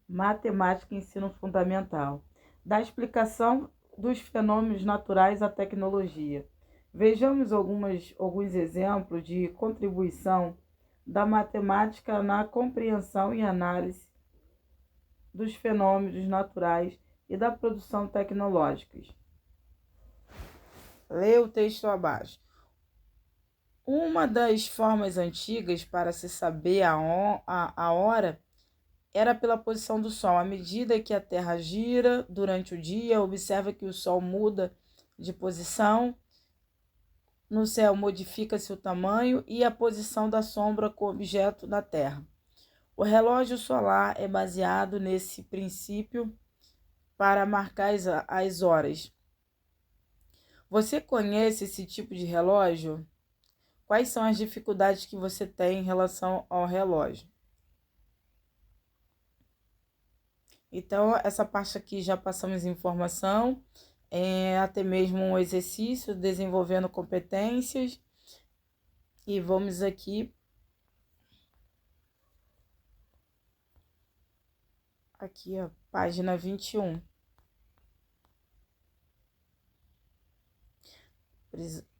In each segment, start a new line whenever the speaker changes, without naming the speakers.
Matemática e ensino fundamental. Da explicação dos fenômenos naturais à tecnologia. Vejamos alguns exemplos de contribuição da matemática na compreensão e análise dos fenômenos naturais e da produção tecnológicas. Leia o texto abaixo. Uma das formas antigas para se saber a hora era pela posição do Sol. À medida que a Terra gira durante o dia, observa que o Sol muda de posição. No céu modifica-se o tamanho e a posição da sombra com o objeto da Terra. O relógio solar é baseado nesse princípio para marcar as horas. Você conhece esse tipo de relógio? Quais são as dificuldades que você tem em relação ao relógio? Então, essa parte aqui já passamos informação, até mesmo um exercício, desenvolvendo competências. E vamos aqui ó, página 21.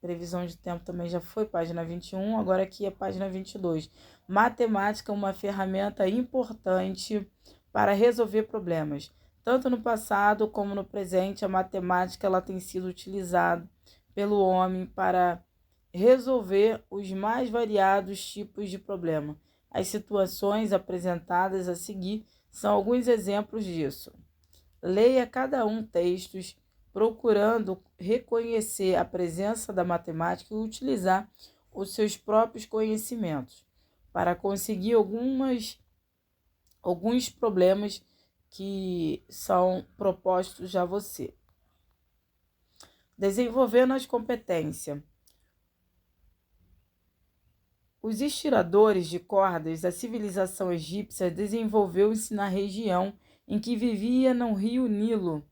Previsão de tempo também já foi, página 21. Agora aqui é página 22. Matemática é uma ferramenta importante para resolver problemas. Tanto no passado como no presente, a matemática ela tem sido utilizada pelo homem para resolver os mais variados tipos de problema. As situações apresentadas a seguir são alguns exemplos disso. Leia cada um textos procurando reconhecer a presença da matemática e utilizar os seus próprios conhecimentos para conseguir alguns problemas que são propostos a você. Desenvolvendo as competências. Os estiradores de cordas da civilização egípcia desenvolveu-se na região em que vivia no rio Nilo.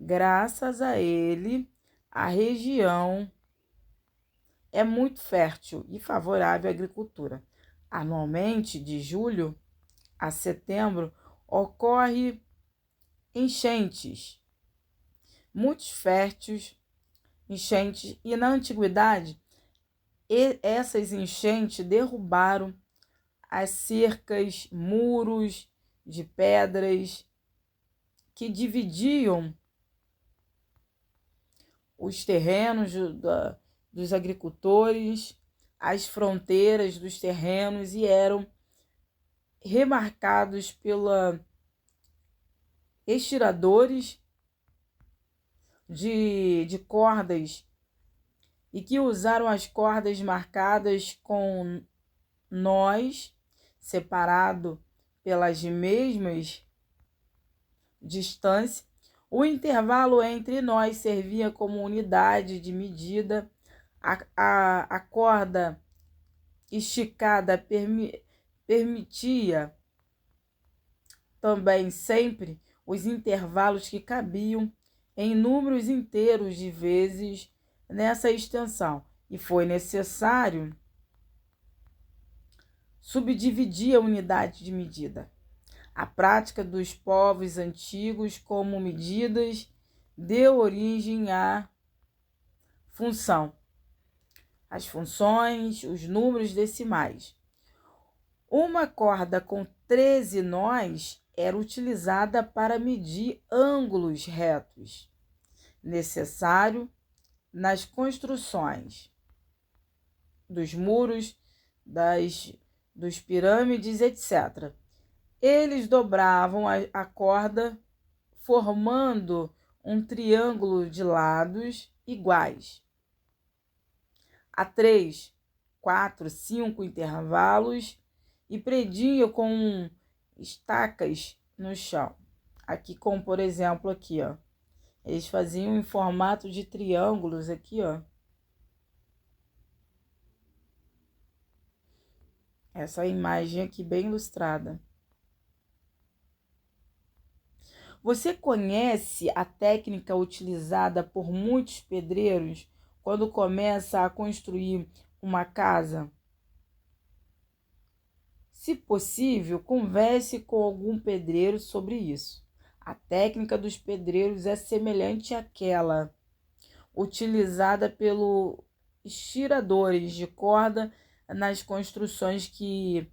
Graças a ele, a região é muito fértil e favorável à agricultura. Anualmente, de julho a setembro, ocorre enchentes, muitos férteis, enchentes, e na antiguidade, essas enchentes derrubaram as cercas, muros de pedras que dividiam os terrenos dos agricultores, as fronteiras dos terrenos, e eram remarcados pela estiradores de cordas e que usaram as cordas marcadas com nós, separado pelas mesmas distâncias. O intervalo entre nós servia como unidade de medida. A corda esticada permitia também sempre os intervalos que cabiam em números inteiros de vezes nessa extensão, e foi necessário subdividir a unidade de medida. A prática dos povos antigos como medidas deu origem à função, as funções, os números decimais. Uma corda com 13 nós era utilizada para medir ângulos retos, necessário nas construções dos muros, dos pirâmides, etc. Eles dobravam a corda, formando um triângulo de lados iguais, a 3, 4, 5 intervalos, e prendiam com estacas no chão. Aqui, como por exemplo, aqui, ó. Eles faziam em formato de triângulos aqui, ó. Essa imagem aqui bem ilustrada. Você conhece a técnica utilizada por muitos pedreiros quando começa a construir uma casa? Se possível, converse com algum pedreiro sobre isso. A técnica dos pedreiros é semelhante àquela utilizada pelos estiradores de corda nas construções que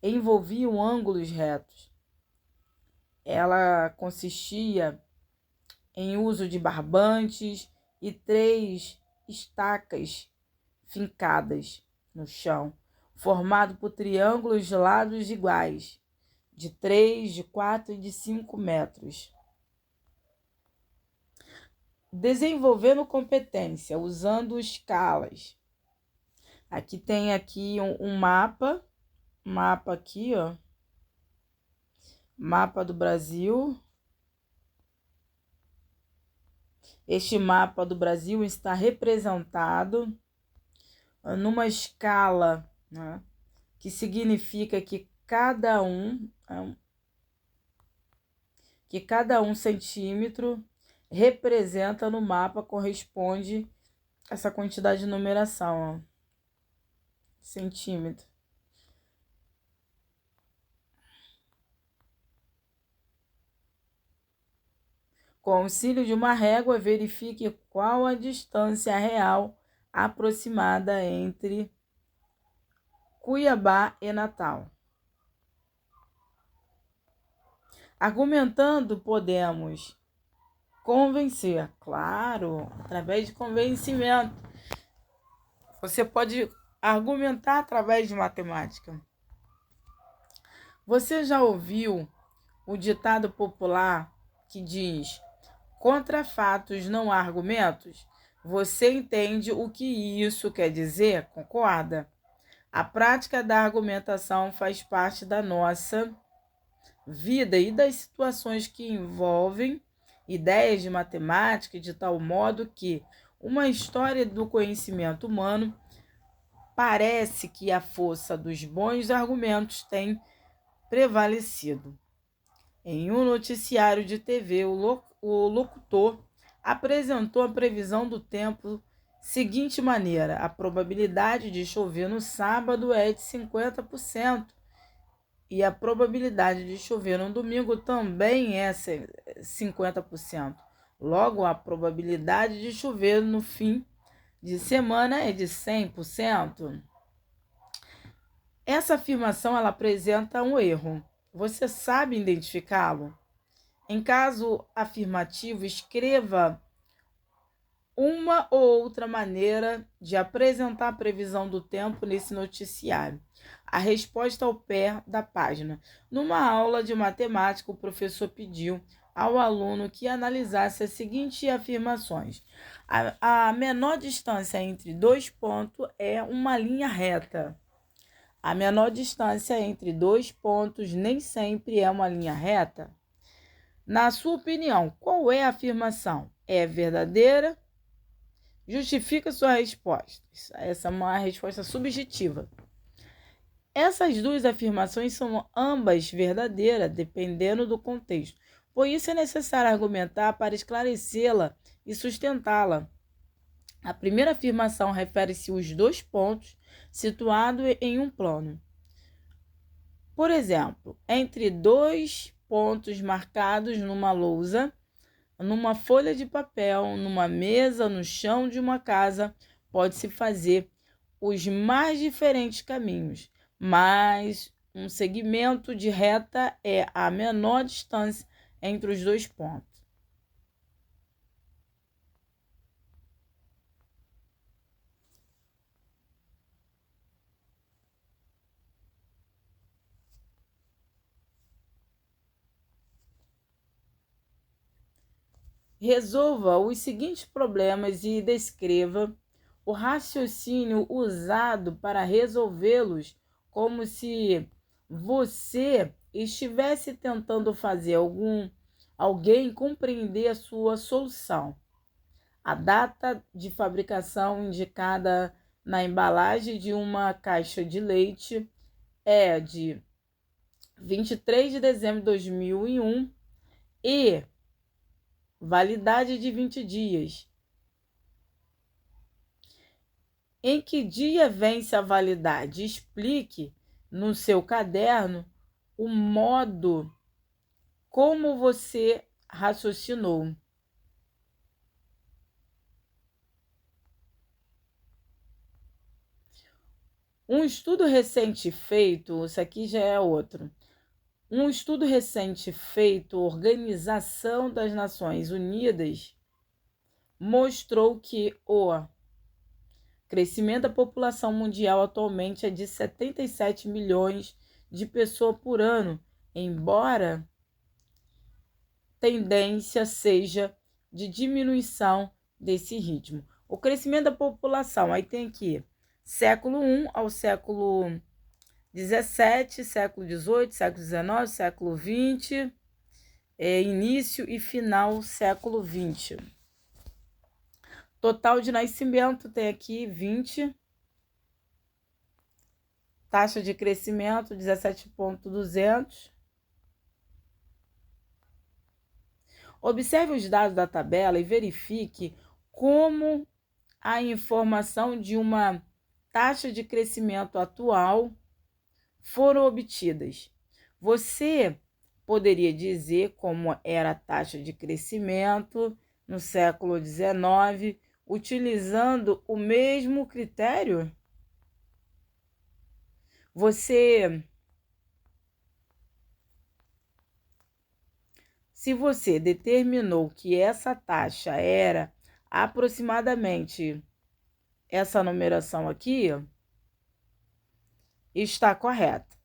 envolviam ângulos retos. Ela consistia em uso de barbantes e 3 estacas fincadas no chão, formado por triângulos de lados iguais, de 3, de 4 e de 5 metros. Desenvolvendo competência, usando escalas. Aqui tem um mapa aqui, ó. Mapa do Brasil. Este mapa do Brasil está representado numa escala, né, que significa que cada um centímetro representa no mapa, corresponde a essa quantidade de numeração, ó, centímetro. Com auxílio de uma régua, verifique qual a distância real aproximada entre Cuiabá e Natal. Argumentando, podemos convencer, claro, através de convencimento. Você pode argumentar através de matemática. Você já ouviu o ditado popular que diz: contra fatos não há argumentos? Você entende o que isso quer dizer? Concorda? A prática da argumentação faz parte da nossa vida e das situações que envolvem ideias de matemática, de tal modo que uma história do conhecimento humano parece que a força dos bons argumentos tem prevalecido. Em um noticiário de TV, o locutor apresentou a previsão do tempo seguinte maneira: a probabilidade de chover no sábado é de 50% e a probabilidade de chover no domingo também é 50%. Logo, a probabilidade de chover no fim de semana é de 100%. Essa afirmação ela apresenta um erro. Você sabe identificá-lo? Em caso afirmativo, escreva uma ou outra maneira de apresentar a previsão do tempo nesse noticiário. A resposta ao pé da página. Numa aula de matemática, o professor pediu ao aluno que analisasse as seguintes afirmações. A menor distância entre 2 pontos é uma linha reta. A menor distância entre 2 pontos nem sempre é uma linha reta. Na sua opinião, qual é a afirmação? É verdadeira? Justifica sua resposta. Essa é uma resposta subjetiva. Essas duas afirmações são ambas verdadeiras, dependendo do contexto. Por isso é necessário argumentar para esclarecê-la e sustentá-la. A primeira afirmação refere-se aos 2 pontos situados em um plano. Por exemplo, entre 2 pontos marcados numa lousa, numa folha de papel, numa mesa, no chão de uma casa, pode-se fazer os mais diferentes caminhos, mas um segmento de reta é a menor distância entre os 2 pontos. Resolva os seguintes problemas e descreva o raciocínio usado para resolvê-los, como se você estivesse tentando fazer alguém compreender a sua solução. A data de fabricação indicada na embalagem de uma caixa de leite é de 23 de dezembro de 2001 e validade de 20 dias. Em que dia vence a validade? Explique no seu caderno o modo como você raciocinou. Um estudo recente feito, isso aqui já é outro. Um estudo recente feito, Organização das Nações Unidas, mostrou que o crescimento da população mundial atualmente é de 77 milhões de pessoas por ano, embora tendência seja de diminuição desse ritmo. O crescimento da população, aí tem aqui século I ao século XVII, século XVIII, século XIX, século XX, início e final século XX. Total de nascimento tem aqui 20. Taxa de crescimento 17,200. Observe os dados da tabela e verifique como a informação de uma taxa de crescimento atual foram obtidas. Você poderia dizer como era a taxa de crescimento no século XIX, utilizando o mesmo critério? Se você determinou que essa taxa era aproximadamente essa numeração aqui, está correta.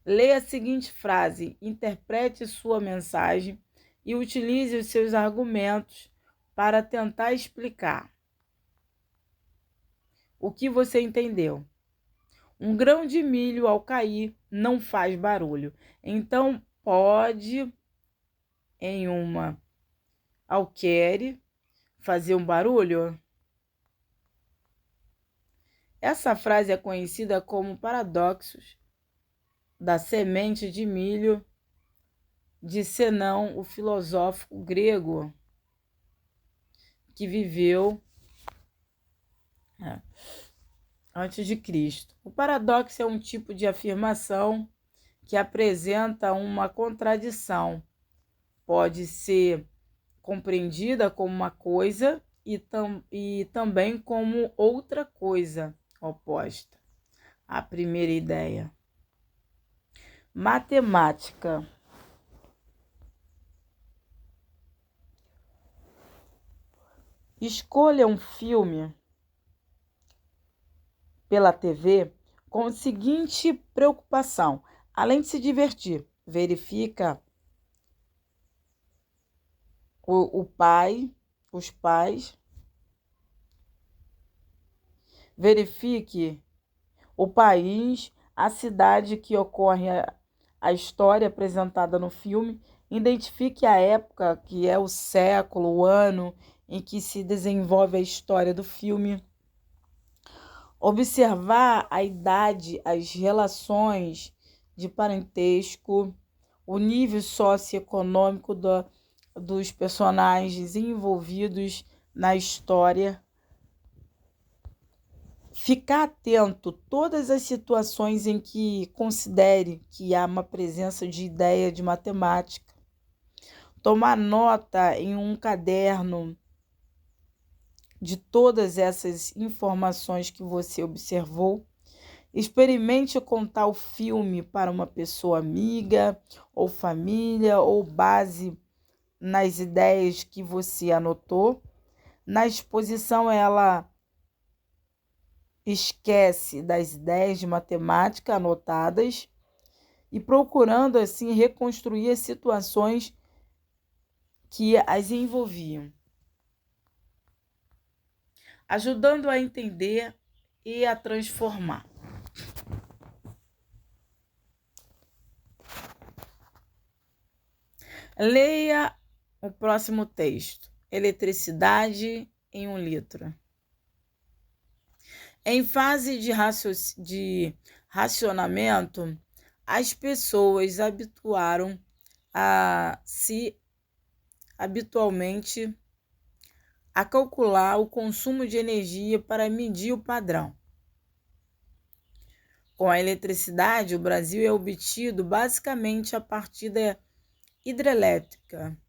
Leia a seguinte frase, interprete sua mensagem e utilize os seus argumentos para tentar explicar o que você entendeu. Um grão de milho ao cair não faz barulho. Então, pode, em uma alqueire, fazer um barulho? Essa frase é conhecida como paradoxos da semente de milho de Zenão, o filósofo grego que viveu antes de Cristo. O paradoxo é um tipo de afirmação que apresenta uma contradição. Pode ser compreendida como uma coisa e também como outra coisa oposta à primeira ideia. Matemática. Escolha um filme pela TV com a seguinte preocupação: além de se divertir, verifica os pais, verifique o país, a cidade que ocorre a história apresentada no filme, identifique a época, que é o século, o ano em que se desenvolve a história do filme. Observar a idade, as relações de parentesco, o nível socioeconômico dos personagens envolvidos na história. Ficar atento a todas as situações em que considere que há uma presença de ideia de matemática. Tomar nota em um caderno de todas essas informações que você observou. Experimente contar o filme para uma pessoa amiga ou família, ou base nas ideias que você anotou. Na exposição, ela esquece das ideias de matemática anotadas e procurando assim reconstruir as situações que as envolviam, ajudando a entender e a transformar. Leia o próximo texto. Eletricidade em 1 litro. Em fase de racionamento, as pessoas habitualmente a calcular o consumo de energia para medir o padrão. Com a eletricidade, o Brasil é obtido basicamente a partir da hidrelétrica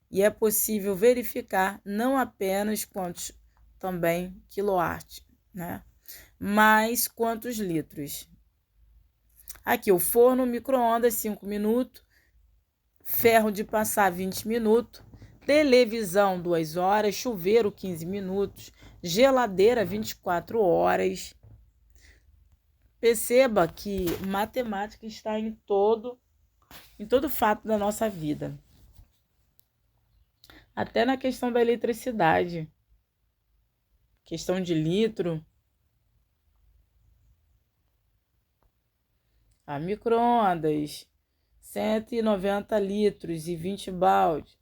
e é possível verificar não apenas quantos também quilowatt, né? Mas quantos litros. Aqui, o forno, micro-ondas, 5 minutos, ferro de passar 20 minutos, televisão 2 horas, chuveiro 15 minutos, geladeira 24 horas. Perceba que matemática está em todo fato da nossa vida. Até na questão da eletricidade, questão de litro. A micro-ondas, 190 litros e 20 balde.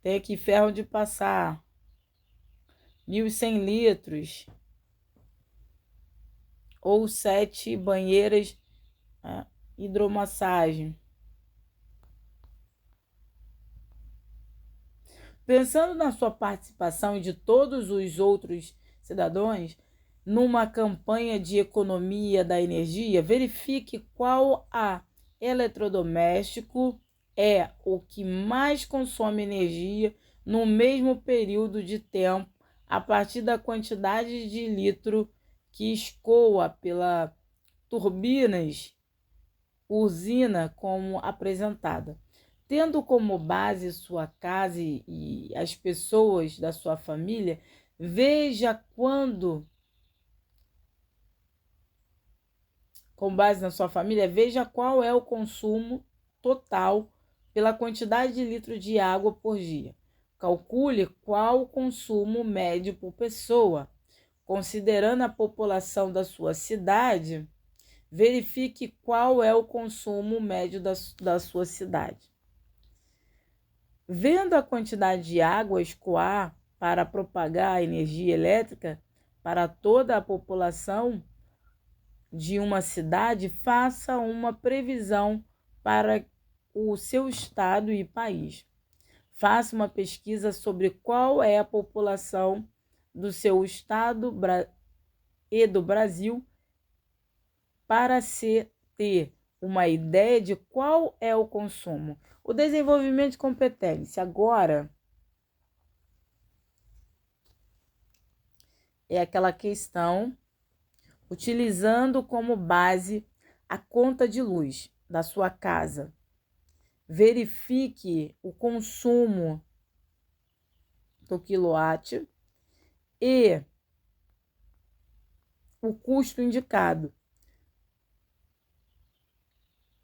Tem aqui ferro de passar, 1.100 litros. Ou 7 banheiras hidromassagem. Pensando na sua participação e de todos os outros cidadãos numa campanha de economia da energia, verifique qual eletrodoméstico é o que mais consome energia no mesmo período de tempo, a partir da quantidade de litro que escoa pelas turbinas, usina como apresentada. Tendo como base sua casa e as pessoas da sua família, veja com base na sua família, veja qual é o consumo total pela quantidade de litros de água por dia. Calcule qual o consumo médio por pessoa. Considerando a população da sua cidade, verifique qual é o consumo médio da sua cidade. Vendo a quantidade de água escoar para propagar a energia elétrica para toda a população de uma cidade, faça uma previsão para o seu estado e país. Faça uma pesquisa sobre qual é a população do seu estado e do Brasil para ter uma ideia de qual é o consumo. O desenvolvimento de competência agora é aquela questão utilizando como base a conta de luz da sua casa. Verifique o consumo do quilowatt e o custo indicado.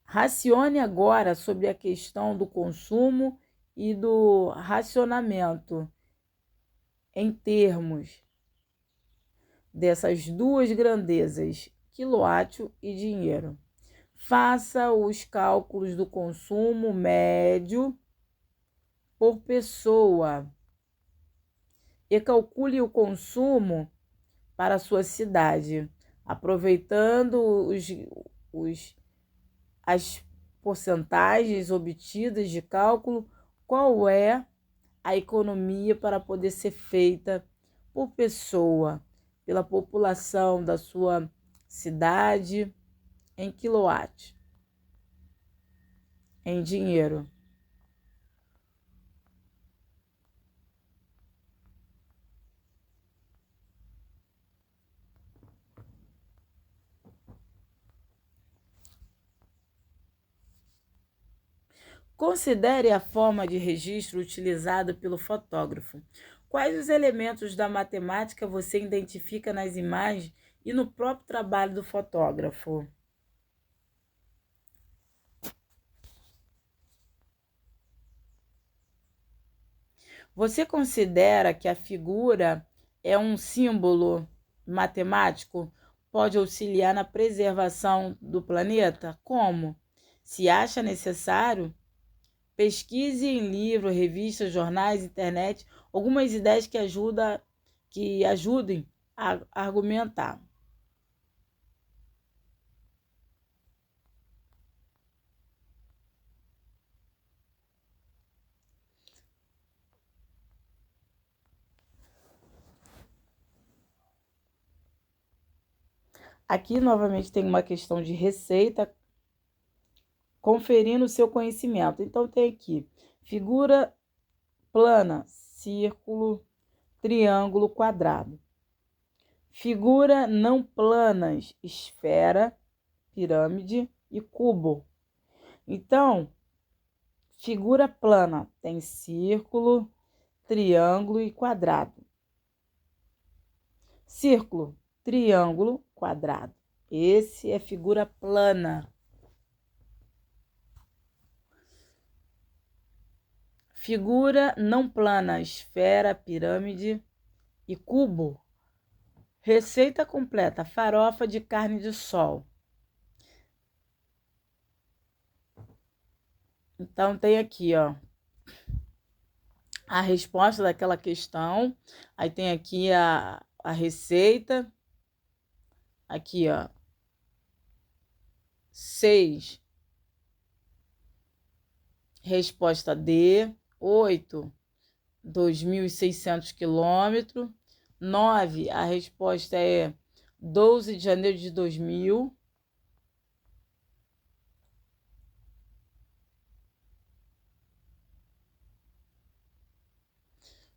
Racione agora sobre a questão do consumo e do racionamento em termos dessas duas grandezas, quilowatt e dinheiro. Faça os cálculos do consumo médio por pessoa e calcule o consumo para a sua cidade, aproveitando as porcentagens obtidas de cálculo, qual é a economia para poder ser feita por pessoa, pela população da sua cidade, em quilowatt, em dinheiro. Considere a forma de registro utilizada pelo fotógrafo. Quais os elementos da matemática você identifica nas imagens e no próprio trabalho do fotógrafo? Você considera que a figura é um símbolo matemático? Pode auxiliar na preservação do planeta? Como? Se acha necessário, pesquise em livros, revistas, jornais, internet, algumas ideias que ajudem a argumentar. Aqui, novamente, tem uma questão de receita, conferindo o seu conhecimento. Então, tem aqui, figura plana, círculo, triângulo, quadrado. Figura não planas, esfera, pirâmide e cubo. Então, figura plana tem círculo, triângulo e quadrado. Círculo, triângulo, quadrado. Esse é figura plana. Figura não plana, esfera, pirâmide e cubo. Receita completa, farofa de carne de sol. Então, tem aqui, ó, a resposta daquela questão. Aí tem aqui a receita. Aqui, ó, 6, resposta D. 8, 2.600 quilômetros. 9, a resposta é 12 de janeiro de 2000.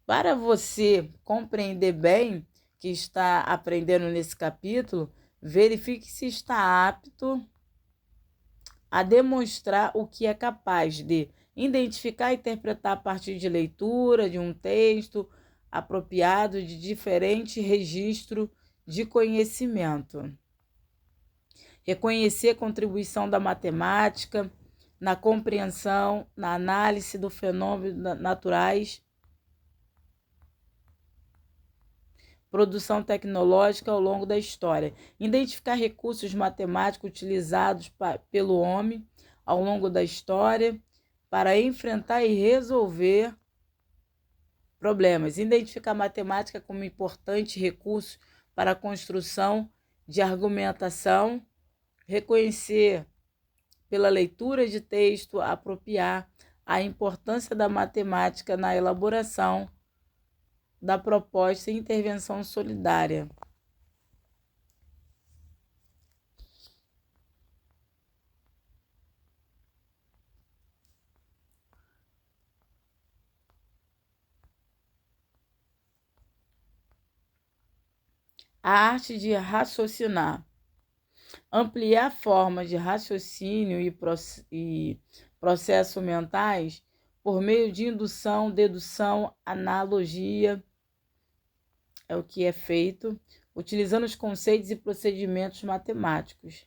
Para você compreender bem que está aprendendo nesse capítulo, verifique se está apto a demonstrar o que é capaz de identificar e interpretar a partir de leitura de um texto apropriado de diferente registro de conhecimento. Reconhecer a contribuição da matemática na compreensão, na análise dos fenômenos naturais, produção tecnológica ao longo da história. Identificar recursos matemáticos utilizados pelo homem ao longo da história para enfrentar e resolver problemas. Identificar a matemática como importante recurso para a construção de argumentação. Reconhecer pela leitura de texto apropriar a importância da matemática na elaboração da proposta e intervenção solidária. A arte de raciocinar. Ampliar formas de raciocínio e processos mentais por meio de indução, dedução, analogia, é o que é feito, utilizando os conceitos e procedimentos matemáticos.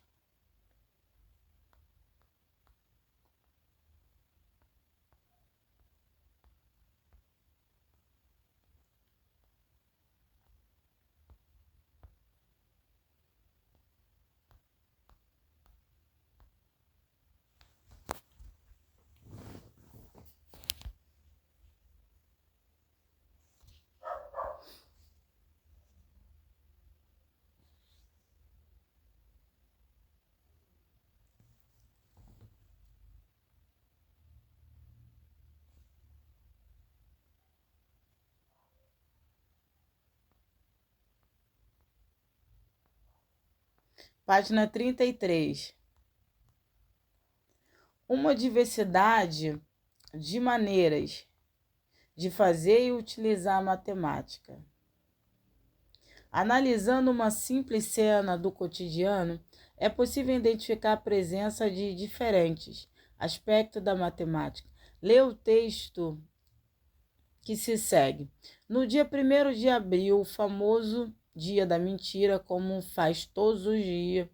Página 33. Uma diversidade de maneiras de fazer e utilizar a matemática. Analisando uma simples cena do cotidiano, é possível identificar a presença de diferentes aspectos da matemática. Lê o texto que se segue. No dia 1º de abril, o famoso dia da mentira, como faz todos os dias,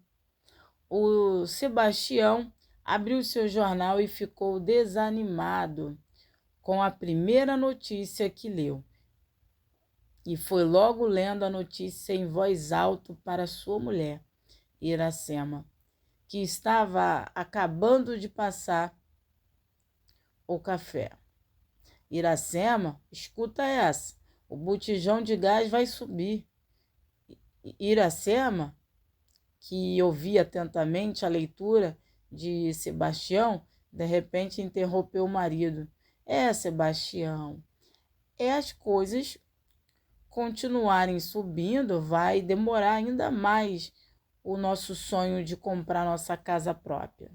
o Sebastião abriu seu jornal e ficou desanimado com a primeira notícia que leu. E foi logo lendo a notícia em voz alta para sua mulher, Iracema, que estava acabando de passar o café. Iracema, escuta essa, o botijão de gás vai subir. Iracema, que ouvia atentamente a leitura de Sebastião, de repente interrompeu o marido. Sebastião, as coisas continuarem subindo, vai demorar ainda mais o nosso sonho de comprar nossa casa própria.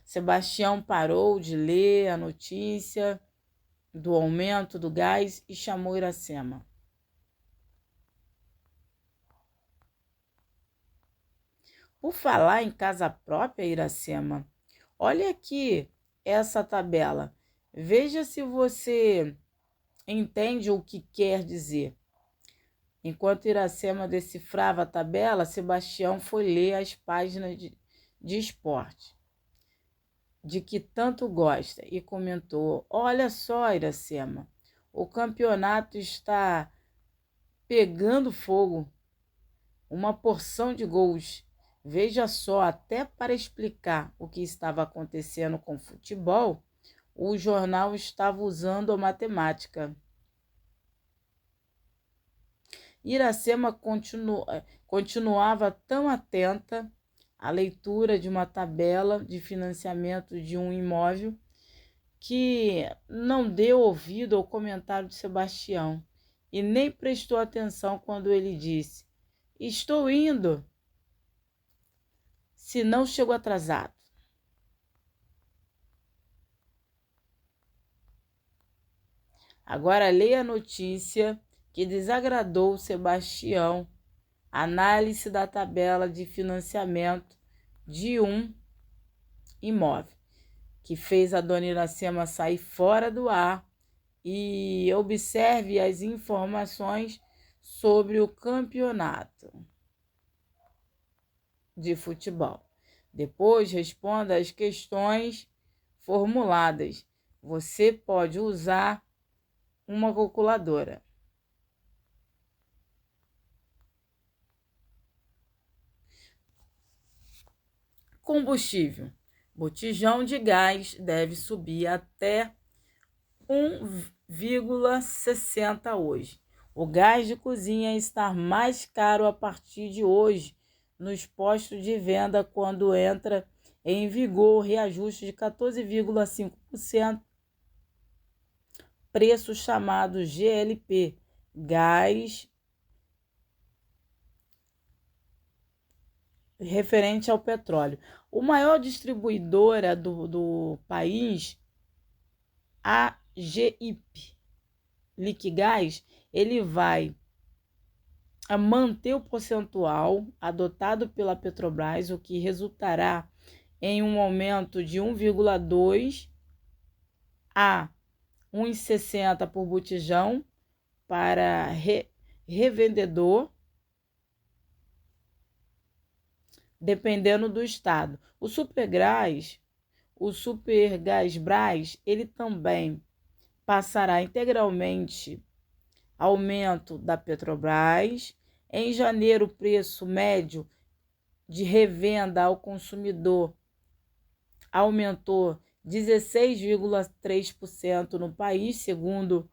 Sebastião parou de ler a notícia do aumento do gás e chamou Iracema. Por falar em casa própria, Iracema, olha aqui essa tabela. Veja se você entende o que quer dizer. Enquanto Iracema decifrava a tabela, Sebastião foi ler as páginas de esporte, de que tanto gosta, e comentou: olha só, Iracema, o campeonato está pegando fogo, uma porção de gols. Veja só, até para explicar o que estava acontecendo com o futebol, o jornal estava usando a matemática. Iracema continuava tão atenta à leitura de uma tabela de financiamento de um imóvel que não deu ouvido ao comentário de Sebastião e nem prestou atenção quando ele disse: estou indo, se não chego atrasado. Agora leia a notícia que desagradou Sebastião. Análise da tabela de financiamento de um imóvel, que fez a dona Iracema sair fora do ar, e observe as informações sobre o campeonato de futebol. Depois responda as questões formuladas. Você pode usar uma calculadora. Combustível. Botijão de gás deve subir até 1,60 hoje. O gás de cozinha está mais caro a partir de hoje nos postos de venda, quando entra em vigor o reajuste de 14,5%, preço chamado GLP, gás referente ao petróleo. O maior distribuidora do país, a GIP Liquigás, ele vai manter o percentual adotado pela Petrobras, o que resultará em um aumento de 1,2 a 1,60 por botijão para revendedor, dependendo do estado. O Supergasbras, ele também passará integralmente aumento da Petrobras. Em janeiro, o preço médio de revenda ao consumidor aumentou 16,3% no país, segundo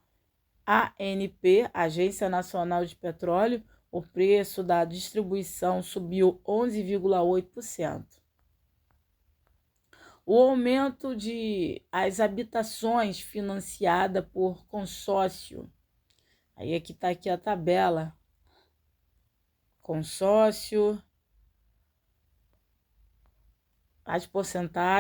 a ANP, Agência Nacional de Petróleo. O preço da distribuição subiu 11,8%. O aumento de as habitações financiada por consórcio. Aí aqui está aqui a tabela. Consórcio, as porcentagens.